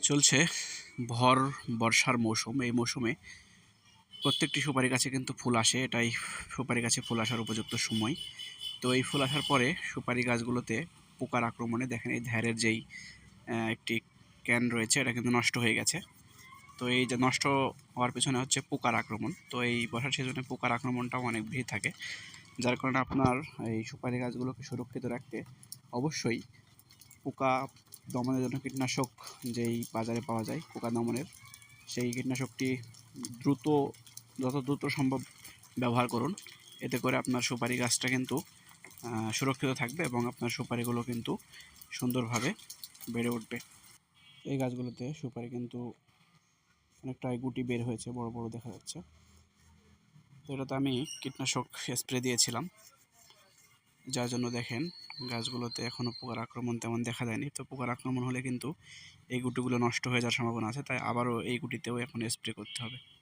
চলছে ভর বর্ষার মৌসুম। এই মৌসুমে প্রত্যেকটি সুপারি গাছে কিন্তু ফুল আসে, এটাই সুপারি গাছে ফুল আসার উপযুক্ত সময়। তো এই ফুল আসার পরে সুপারি গাছগুলোতে পোকার আক্রমণে দেখেন এই ধারের যেই একটি ক্যান রয়েছে এটা কিন্তু নষ্ট হয়ে গেছে। তো এই যে নষ্ট হওয়ার পেছনে হচ্ছে পোকার আক্রমণ। তো এই বর্ষার সিজনে পোকার আক্রমণটাও অনেক বেশি থাকে, যার কারণে আপনার এই সুপারি গাছগুলোকে সুরক্ষিত রাখতে অবশ্যই পোকা দমনের জন্য কীটনাশক যেই বাজারে পাওয়া যায় পোকা দমনের, সেই কীটনাশকটি যত দ্রুত সম্ভব ব্যবহার করুন। এতে করে আপনার সুপারি গাছটা কিন্তু সুরক্ষিত থাকবে এবং আপনার সুপারিগুলো কিন্তু সুন্দরভাবে বেড়ে উঠবে। এই গাছগুলোতে সুপারি কিন্তু অনেকটাই গুটি বের হয়েছে, বড় বড় দেখা যাচ্ছে। তো এটাতে আমি কীটনাশক স্প্রে দিয়েছিলাম, যার জন্য দেখেন গাছগুলোতে এখনও পোকার আক্রমণ তেমন দেখা যায়নি। তো পোকার আক্রমণ হলে কিন্তু এই গুটিগুলো নষ্ট হয়ে যাওয়ার সম্ভাবনা আছে, তাই আবারও এই গুটিতেও এখন স্প্রে করতে হবে।